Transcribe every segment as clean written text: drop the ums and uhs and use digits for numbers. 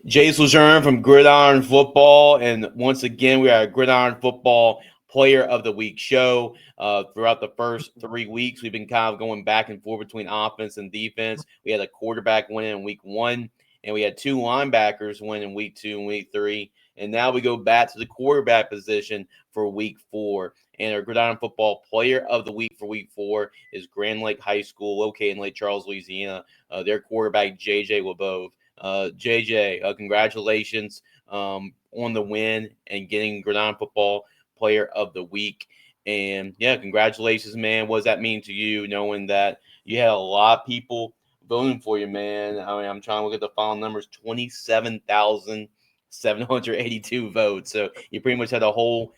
Jace Lejeune from Gridiron Football, and once again, we are a Gridiron Football Player of the Week show. Throughout the first 3 weeks, we've been kind of going back and forth between offense and defense. We had a quarterback win in week 1, and we had two linebackers win in week 2 and week 3. And now we go back to the quarterback position for week 4. And our Gridiron Football Player of the Week for week 4 is Grand Lake High School, located in Lake Charles, Louisiana. Their quarterback, JJ Labove. JJ, congratulations on the win and getting Gridiron Football Player of the Week. And yeah, congratulations, man. What does that mean to you, knowing that you had a lot of people voting for you, man? I mean, I'm trying to look at the final numbers: 27,782 votes. So you pretty much had the whole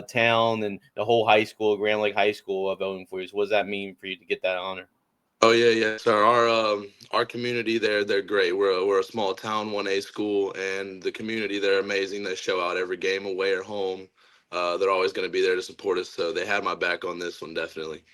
town and the whole high school, Grand Lake High School, voting for you. So what does that mean for you to get that honor? Oh yeah, yeah, sir. Our community there, they're great. We're a small town, 1A school, and the community they're amazing. They show out every game, away or home. They're always going to be there to support us. So they had my back on this one, definitely.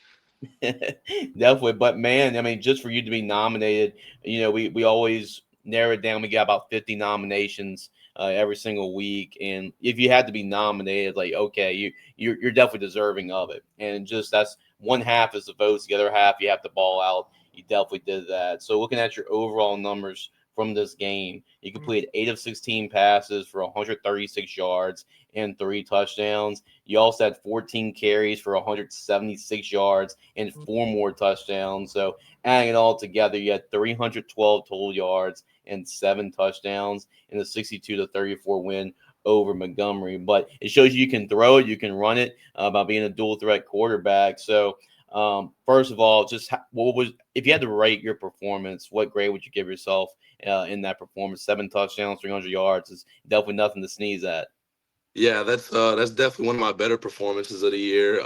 Definitely. But man, I mean, just for you to be nominated, we always narrow it down. We got about 50 nominations every single week. And if you had to be nominated, like, okay, you're definitely deserving of it. And just that's one half is the votes, the other half you have to ball out. You definitely did that. So looking at your overall numbers from this game, you completed 8 of 16 passes for 136 yards and 3 touchdowns. You also had 14 carries for 176 yards and 4 more touchdowns. So adding it all together, you had 312 total yards and 7 touchdowns in a 62-34 win over Montgomery. But it shows you can throw it, you can run it by being a dual threat quarterback. So first of all, just what was if you had to rate your performance, what grade would you give yourself in that performance? 7 touchdowns, 300 yards is definitely nothing to sneeze at. Yeah, that's definitely one of my better performances of the year.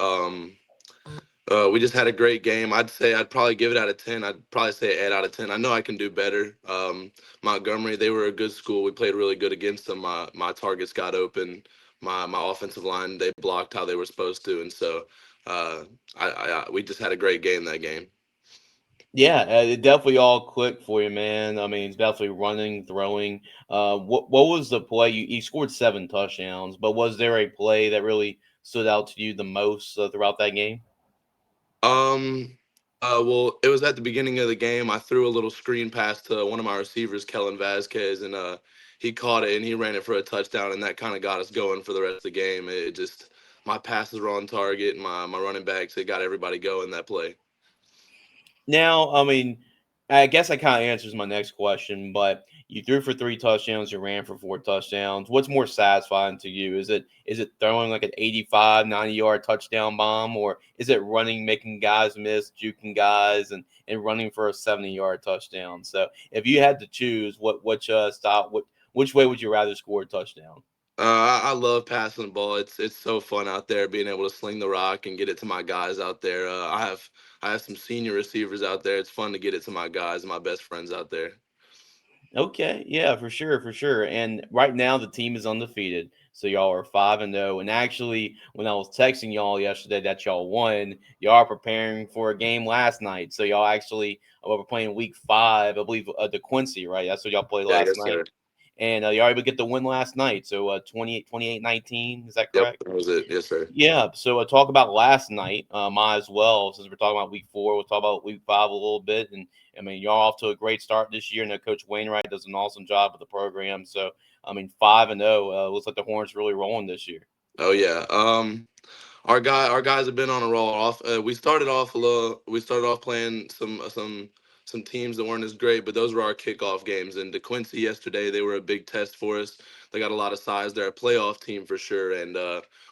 We just had a great game. I'd say I'd probably give it out of 10. I'd probably say 8 out of 10. I know I can do better. Montgomery, they were a good school. We played really good against them. My targets got open. My offensive line, they blocked how they were supposed to, and so we just had a great game that game. Yeah, it definitely all clicked for you, man. I mean, it's definitely running, throwing. What was the play? You scored 7 touchdowns, but was there a play that really stood out to you the most throughout that game? Um, well, it was at the beginning of the game. I threw a little screen pass to one of my receivers, Kellen Vasquez, and he caught it and he ran it for a touchdown, and that kind of got us going for the rest of the game. It just my passes were on target, and my running backs, it got everybody going that play. Now, I mean, I guess that kind of answers my next question, but you threw for 3 touchdowns, you ran for 4 touchdowns. What's more satisfying to you? Is it throwing like an 85, 90 yard touchdown bomb, or is it running, making guys miss, juking guys, and running for a 70 yard touchdown? So if you had to choose, which way would you rather score a touchdown? I love passing the ball. It's so fun out there being able to sling the rock and get it to my guys out there. I have some senior receivers out there. It's fun to get it to my guys and my best friends out there. Okay, yeah, for sure, for sure. And right now the team is undefeated. So y'all are 5-0. And actually, when I was texting y'all yesterday that y'all won, y'all are preparing for a game last night. So y'all actually were playing week 5, I believe, the Quincy, right? That's what y'all played Yeah, last yes, night. sir. And y'all able to get the win last night. So 28-19, is that Yep, correct? that was it. Yes, sir. Yeah, so talk about last night, might as well, since we're talking about week 4, we'll talk about week 5 a little bit. And I mean, y'all off to a great start this year. And Coach Wainwright does an awesome job with the program. So, I mean, 5-0, looks like the Horns really rolling this year. Oh yeah. Our guys have been on a roll. We started off a little. We started off playing some teams that weren't as great, but those were our kickoff games. And DeQuincy yesterday, they were a big test for us. They got a lot of size. They're a playoff team for sure. And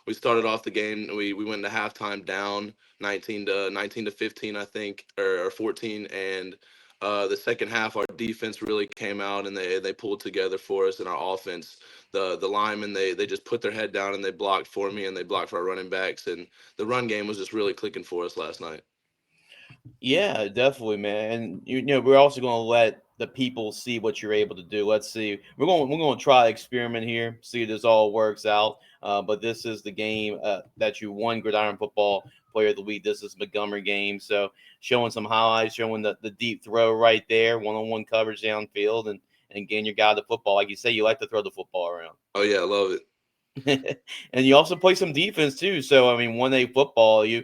we started off the game. We went into halftime down 19 to 15, I think, or 14. And the second half, our defense really came out and they pulled together for us. And our offense, the linemen, they just put their head down and they blocked for me and they blocked for our running backs. And the run game was just really clicking for us last night. Yeah, definitely, man. And we're also going to let the people see what you're able to do. Let's see. We're going to try experiment here, see if this all works out. But this is the game that you won Gridiron Football Player of the Week. This is Montgomery game. So showing some highlights, showing the deep throw right there, one-on-one coverage downfield, and getting your guy the football. Like you say, you like to throw the football around. Oh yeah, I love it. And you also play some defense too. So I mean, 1A football, you're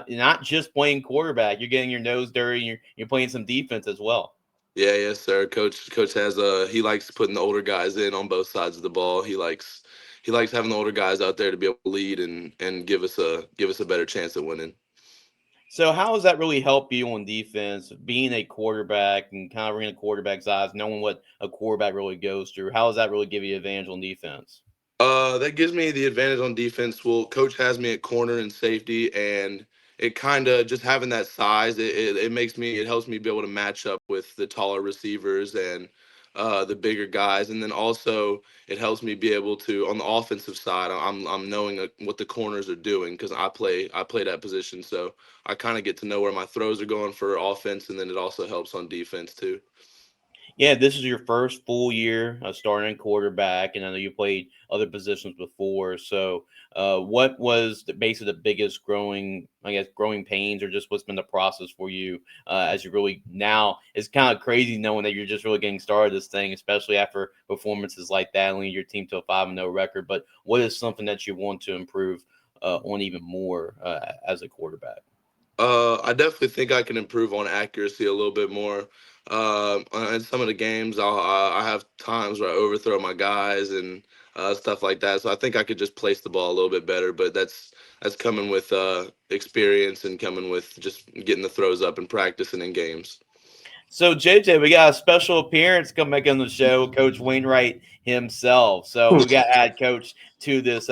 not just playing quarterback. You're getting your nose dirty. You're playing some defense as well. Yeah, yes, sir. Coach has he likes putting the older guys in on both sides of the ball. He likes having the older guys out there to be able to lead and give us a better chance at winning. So how does that really help you on defense, being a quarterback and kind of reading a quarterback's eyes, knowing what a quarterback really goes through? How does that really give you advantage on defense? That gives me the advantage on defense. Well, coach has me at corner and safety, and it kind of just having that size, it helps me be able to match up with the taller receivers and the bigger guys, and then also it helps me be able to on the offensive side. I'm knowing what the corners are doing because I play that position, so I kind of get to know where my throws are going for offense, and then it also helps on defense too. Yeah, this is your first full year starting quarterback, and I know you played other positions before. So, what was basically the biggest growing pains, or just what's been the process for you as you really now? It's kind of crazy knowing that you're just really getting started this thing, especially after performances like that, leading your team to a 5-0 record. But what is something that you want to improve on even more as a quarterback? I definitely think I can improve on accuracy a little bit more. In some of the games, I have times where I overthrow my guys and stuff like that. So I think I could just place the ball a little bit better. But that's coming with experience and coming with just getting the throws up and practicing in games. So JJ, we got a special appearance come back on the show, Coach Wainwright himself. So we got to add Coach to this.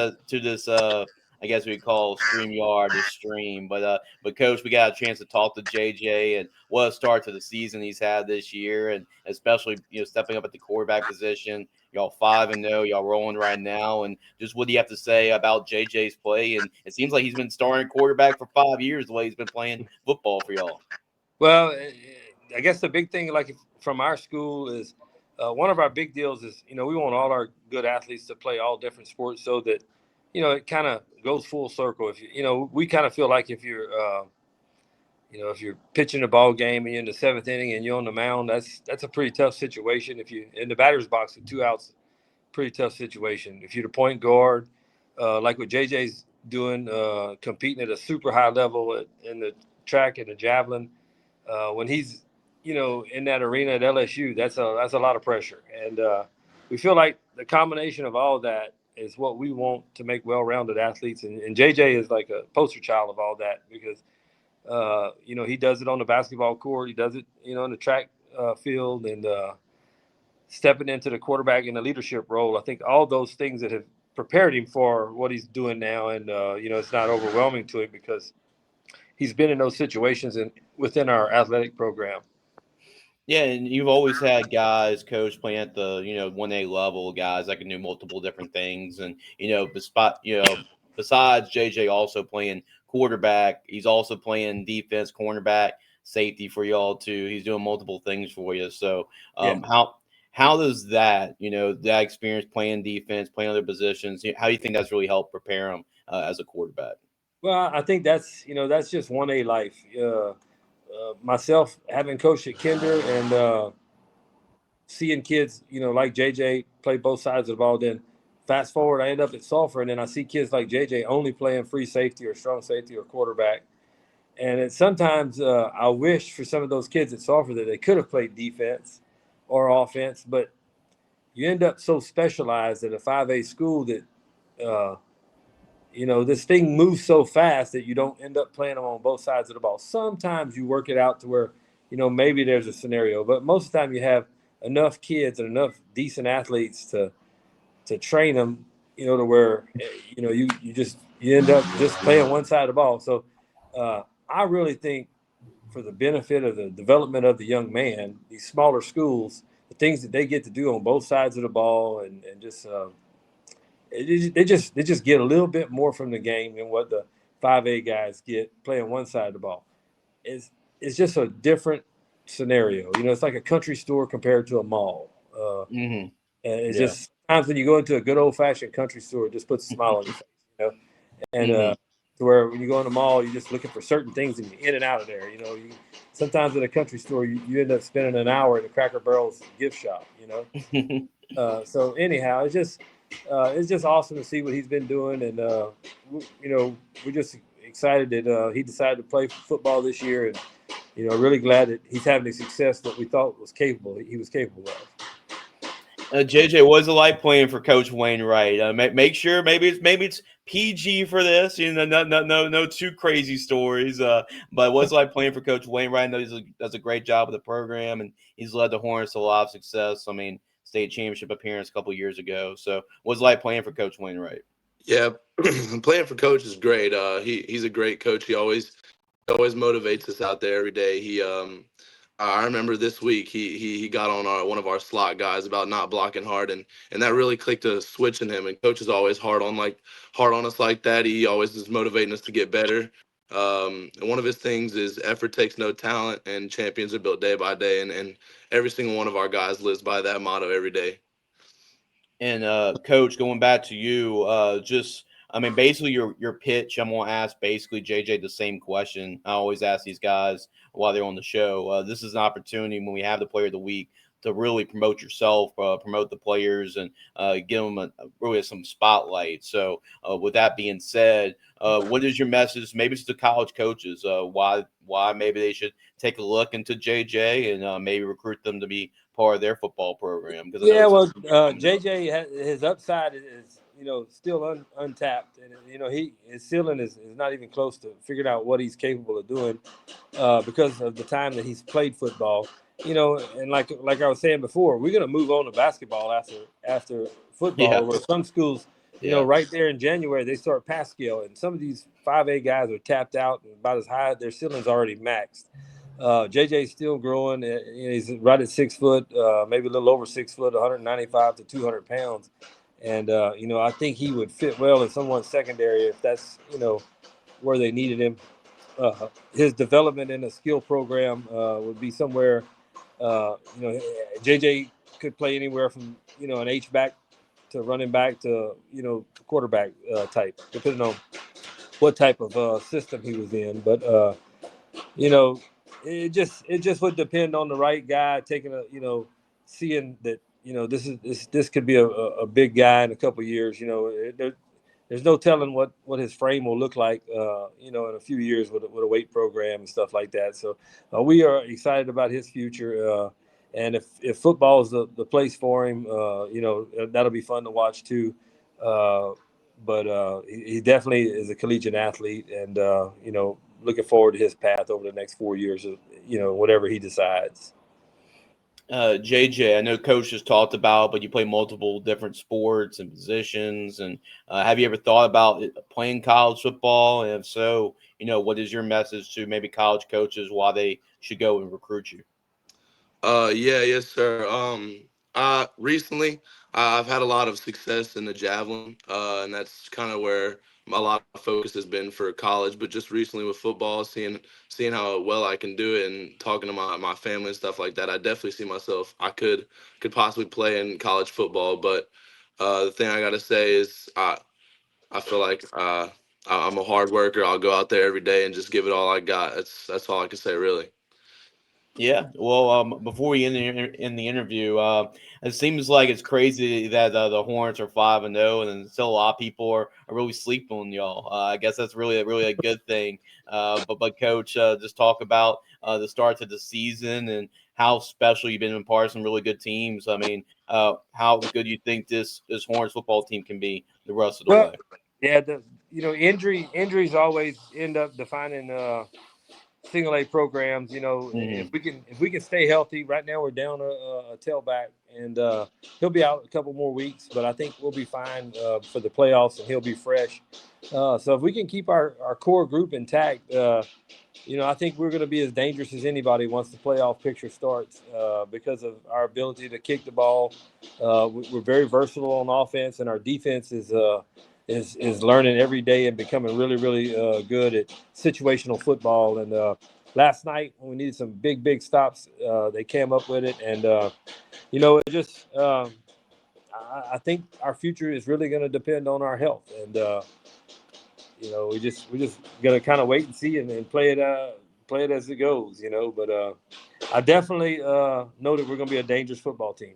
I guess we call StreamYard the stream, but Coach, we got a chance to talk to JJ and what a start to the season he's had this year, and especially stepping up at the quarterback position. Y'all 5-0, y'all rolling right now, and just what do you have to say about JJ's play? And it seems like he's been starting quarterback for 5 years the way he's been playing football for y'all. Well, I guess the big thing, from our school, is one of our big deals is we want all our good athletes to play all different sports, so that it kind of goes full circle. If we kind of feel like if you're pitching a ball game and you're in the seventh inning and you're on the mound, that's a pretty tough situation. If you in the batter's box with 2 outs, pretty tough situation. If you're the point guard, like what JJ's doing, competing at a super high level in the track and the javelin. When he's in that arena at LSU, that's a lot of pressure, and we feel like the combination of all of that is what we want to make well-rounded athletes, and JJ is like a poster child of all that, because he does it on the basketball court, he does it in the track field, and stepping into the quarterback in the leadership role. I think all those things that have prepared him for what he's doing now, and it's not overwhelming to him because he's been in those situations within our athletic program. Yeah, and you've always had guys, coach, playing at the 1A level, guys that can do multiple different things, and besides JJ also playing quarterback, he's also playing defense, cornerback, safety for y'all too. He's doing multiple things for you. So, Yeah. How does that experience playing defense, playing other positions, how do you think that's really helped prepare him as a quarterback? Well, I think that's just 1A life. Myself having coached at Kinder and seeing kids, like JJ play both sides of the ball. Then fast forward, I end up at Sulphur, and then I see kids like JJ only playing free safety or strong safety or quarterback. And sometimes I wish for some of those kids at Sulphur that they could have played defense or offense, but you end up so specialized at a 5A school that this thing moves so fast that you don't end up playing them on both sides of the ball. Sometimes you work it out to where, maybe there's a scenario, but most of the time you have enough kids and enough decent athletes to train them, to where, you end up just playing one side of the ball. So I really think for the benefit of the development of the young man, these smaller schools, the things that they get to do on both sides of the ball and just they just get a little bit more from the game than what the 5A guys get playing one side of the ball. It's just a different scenario. It's like a country store compared to a mall. Mm-hmm. And it's Yeah. just sometimes when you go into a good old fashioned country store, it just puts a smile on your face. And Mm-hmm. to where when you go in the mall, you're just looking for certain things and you're in and out of there. Sometimes at a country store, you end up spending an hour in the Cracker Barrel's gift shop. So anyhow, it's just awesome to see what he's been doing, and we're just excited that he decided to play football this year, and really glad that he's having the success that we thought he was capable of. JJ, what's it like playing for Coach Wainwright? Make sure maybe it's PG for this. No too crazy stories. But what's it like playing for Coach Wainwright? I know he does a great job with the program, and he's led the Hornets to a lot of success. I mean, state championship appearance a couple years ago. So, what's it like playing for Coach Wainwright? Yeah, playing for Coach is great. He's a great coach. He always motivates us out there every day. I remember this week he got on one of our slot guys about not blocking hard, and that really clicked a switch in him. And Coach is always hard on us like that. He always is motivating us to get better. And one of his things is effort takes no talent, and champions are built day by day. And every single one of our guys lives by that motto every day. And Coach, going back to you, basically your pitch. I'm gonna ask basically JJ the same question I always ask these guys while they're on the show. This is an opportunity when we have the Player of the Week to really promote yourself, promote the players, and give them really some spotlight. So, with that being said, what is your message? Maybe it's to college coaches. Why maybe they should take a look into JJ and maybe recruit them to be part of their football program. JJ his upside is still untapped, and his ceiling is not even close to figuring out what he's capable of doing because of the time that he's played football. And like I was saying before, we're gonna move on to basketball after football. Yeah. Where some schools, right there in January they start pass scale, and some of these 5A guys are tapped out and about as high. Their ceiling's already maxed. JJ's still growing. He's right at 6 foot, maybe a little over 6 foot, 195 to 200 pounds. And, I think he would fit well in someone's secondary if that's, where they needed him. His development in a skill program would be somewhere, JJ could play anywhere from, an H-back to running back to, quarterback type, depending on what type of system he was in. But, it just would depend on the right guy taking seeing that this could be a big guy in a couple of years. There's no telling what his frame will look like in a few years with a weight program and stuff like that. So we are excited about his future, and if football is the place for him, that'll be fun to watch too. But he definitely is a collegiate athlete, and looking forward to his path over the next 4 years, whatever he decides. JJ, I know Coach just talked about, but you play multiple different sports and positions. And have you ever thought about playing college football? And if so, what is your message to maybe college coaches why they should go and recruit you? Yes, sir. Recently, I've had a lot of success in the javelin, and that's kind of where a lot of focus has been for college. But just recently with football, seeing how well I can do it, and talking to my family and stuff like that, I definitely see myself. I could possibly play in college football. But the thing I gotta say is, I feel like I'm a hard worker. I'll go out there every day and just give it all I got. That's all I can say, really. Yeah. Well, before we end the interview, it seems like it's crazy that the Hornets are 5-0, and still a lot of people are really sleeping on y'all. I guess that's really a good thing. But Coach, just talk about the start to the season and how special you've been in part of some really good teams. I mean, how good do you think this Hornets football team can be the rest of the way? Yeah, injuries always end up defining single A programs. Mm-hmm. If we can stay healthy. Right now we're down a tailback, and he'll be out a couple more weeks, but I think we'll be fine for the playoffs, and he'll be fresh. So if we can keep our core group intact, I think we're going to be as dangerous as anybody once the playoff picture starts because of our ability to kick the ball. We're very versatile on offense, and our defense is learning every day and becoming really, really good at situational football. And last night when we needed some big stops, they came up with it. And, it just I think our future is really going to depend on our health. And, we just gonna kind of wait and see and play it as it goes. But I definitely know that we're gonna be a dangerous football team.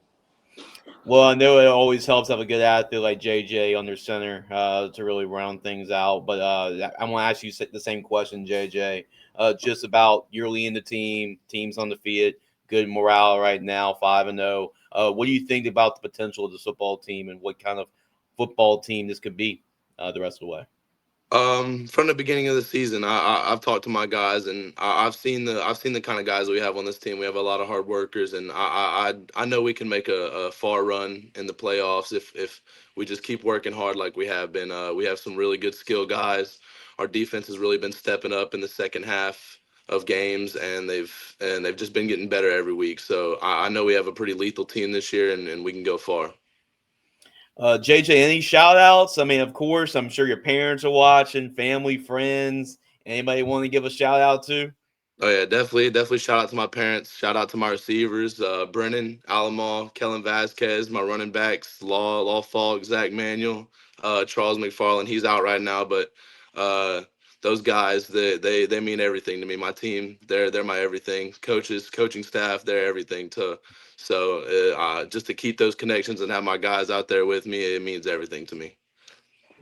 Well, I know it always helps to have a good athlete like JJ under center to really round things out. But I want to ask you the same question, JJ, just about you're leading the team's undefeated, good morale right now, 5-0. What do you think about the potential of this football team and what kind of football team this could be the rest of the way? From the beginning of the season, I've talked to my guys, and I've seen the kind of guys we have on this team. We have a lot of hard workers, and I know we can make a far run in the playoffs if we just keep working hard like we have been. We have some really good skill guys. Our defense has really been stepping up in the second half of games, and they've just been getting better every week. So I know we have a pretty lethal team this year, and we can go far. JJ, any shout outs? I mean, of course, I'm sure your parents are watching, family, friends. Anybody want to give a shout out to? Oh yeah, definitely. Shout out to my parents. Shout out to my receivers, Brennan, Alamo, Kellen Vasquez, my running backs, Law Falk, Zach Manuel, Charles McFarland. He's out right now, but those guys, they mean everything to me. My team, they're my everything. Coaches, coaching staff, they're everything to. So just to keep those connections and have my guys out there with me, it means everything to me.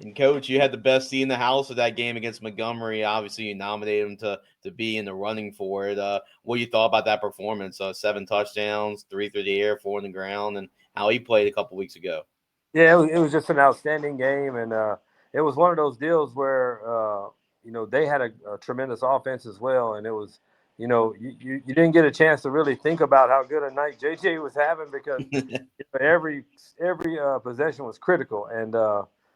And coach, you had the best seat in the house of that game against Montgomery. Obviously, you nominated him to be in the running for it. What you thought about that performance? 7 touchdowns, 3 through the air, 4 on the ground, and how he played a couple weeks ago. Yeah, it was just an outstanding game, and it was one of those deals where they had a tremendous offense as well, and it was you didn't get a chance to really think about how good a night JJ was having because every possession was critical, and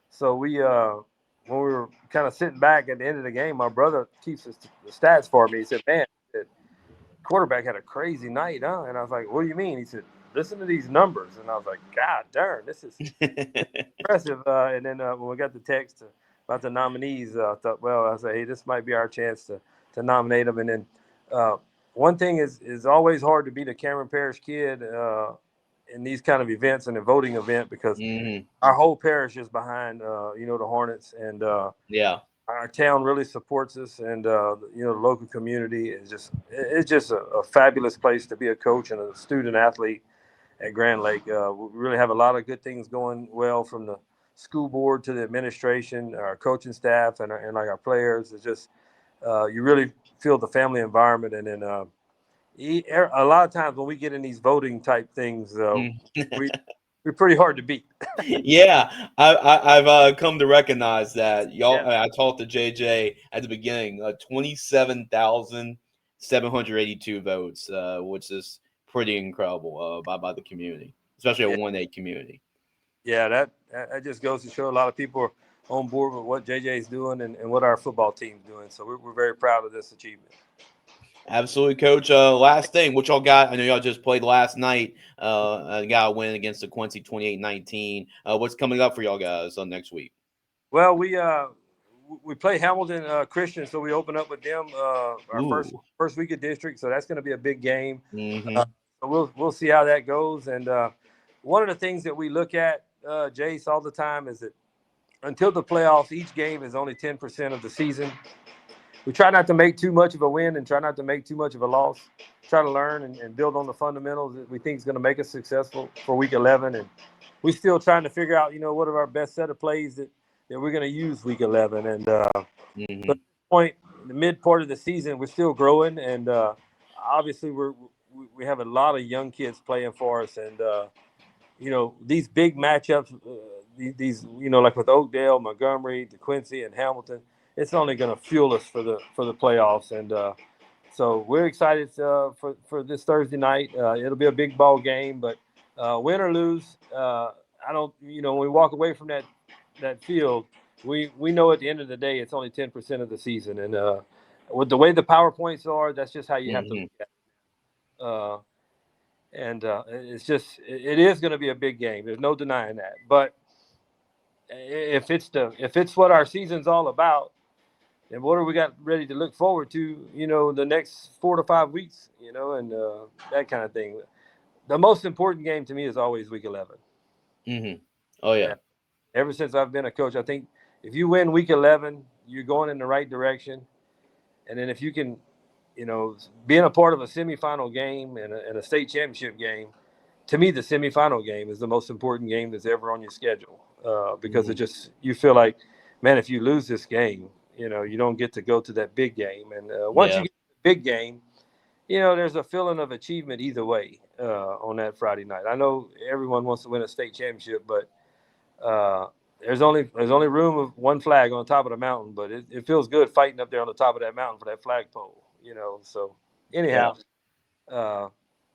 so we when we were kind of sitting back at the end of the game, my brother keeps the stats for me. He said, "Man, the quarterback had a crazy night, huh?" And I was like, "What do you mean?" He said, "Listen to these numbers," and I was like, "God darn, this is impressive." And then when we got the text about the nominees, I thought, well, I said, "Hey, this might be our chance to nominate them." And then one thing is always hard to beat a Cameron Parish kid in these kind of events and a voting event because our whole parish is behind the Hornets, and yeah, our town really supports us, and the local community is just a fabulous place to be a coach and a student athlete at Grand Lake. We really have a lot of good things going well, from the school board to the administration, our coaching staff, and like our players. It's just you really feel the family environment, and then a lot of times when we get in these voting type things, we're pretty hard to beat. Yeah, I've come to recognize that. Y'all, Yeah. I talked to JJ at the beginning. 27,782 votes, which is pretty incredible by the community, especially a 1A community. Yeah, that just goes to show a lot of people are on board with what JJ is doing and what our football team's doing. So we're very proud of this achievement. Absolutely, Coach. Last thing, what y'all got? I know y'all just played last night. Got a win against the Quincy 28-19. What's coming up for y'all guys next week? Well, we play Hamilton Christian, so we open up with them our first week of district. So that's going to be a big game. Mm-hmm. So we'll see how that goes. And one of the things that we look at, Jace, all the time is that until the playoffs, each game is only 10% of the season. We try not to make too much of a win and try not to make too much of a loss. Try to learn and build on the fundamentals that we think is going to make us successful for week 11. And we're still trying to figure out, what are our best set of plays that we're going to use week 11. And but at this point, the mid part of the season, we're still growing. And obviously we have a lot of young kids playing for us. And, these big matchups, these like with Oakdale, Montgomery, DeQuincy, and Hamilton, it's only going to fuel us for the playoffs. And so we're excited for this Thursday night. It'll be a big ball game, but win or lose, I don't. When we walk away from that field, we know at the end of the day it's only 10% of the season. And with the way the PowerPoints are, that's just how you have to look at it. And it is going to be a big game. There's no denying that. But if it's what our season's all about, and what do we got ready to look forward to, the next 4 to 5 weeks, and that kind of thing. The most important game to me is always week 11. Mm-hmm. Oh, yeah. Ever since I've been a coach, I think if you win week 11, you're going in the right direction. And then if you can, being a part of a semifinal game and a state championship game, to me, the semifinal game is the most important game that's ever on your schedule, because you feel like, man, if you lose this game, you don't get to go to that big game. And once you get to the big game, there's a feeling of achievement either way on that Friday night. I know everyone wants to win a state championship, but there's only room of one flag on top of the mountain. But it feels good fighting up there on the top of that mountain for that flagpole. So anyhow,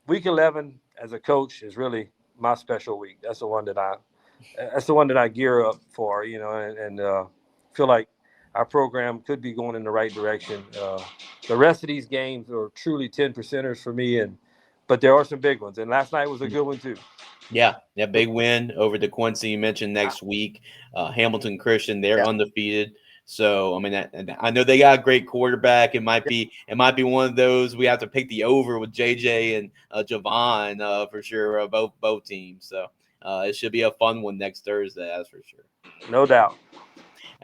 week 11 as a coach is really my special week. That's the one that I gear up for. And feel like our program could be going in the right direction. The rest of these games are truly 10%ers for me, but there are some big ones. And last night was a good one too. Yeah, big win over the Quincy. You mentioned next week, Hamilton Christian. They're undefeated. So I mean, I know they got a great quarterback. It might be one of those we have to pick the over with JJ and Javon for sure. Both teams. So it should be a fun one next Thursday. That's for sure. No doubt.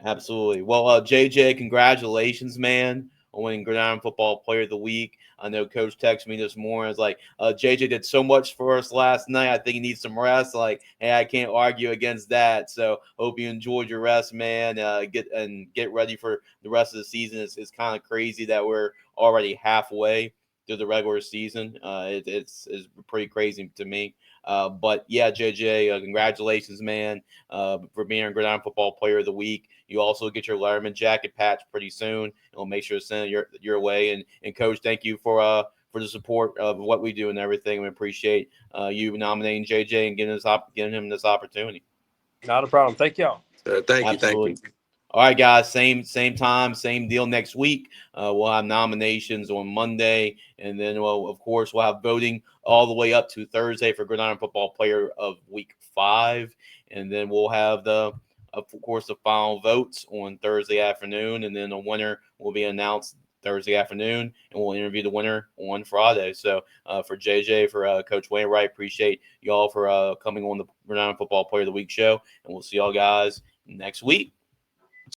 Absolutely. Well, JJ, congratulations, man, on winning Gridiron Football Player of the Week. I know Coach texted me this morning. It's like, JJ did so much for us last night. I think he needs some rest. Like, hey, I can't argue against that. So hope you enjoyed your rest, man. Get ready for the rest of the season. It's kind of crazy that we're already halfway through the regular season. It's pretty crazy to me. But yeah, JJ, congratulations, man, for being a Gridiron Football Player of the Week. You also get your Letterman jacket patch pretty soon, and we'll make sure to send it your way. And Coach, thank you for the support of what we do and everything. We appreciate you nominating JJ and giving him this opportunity. Not a problem. Thank y'all. Thank you. All right, guys. Same time, same deal next week. We'll have nominations on Monday, and then, of course, we'll have voting all the way up to Thursday for Gridiron Football Player of Week 5, and then we'll have the final votes on Thursday afternoon, and then the winner will be announced Thursday afternoon, and we'll interview the winner on Friday. So for JJ, for Coach Wainwright, appreciate y'all for coming on the Gridiron Football Player of the Week show, and we'll see y'all guys next week.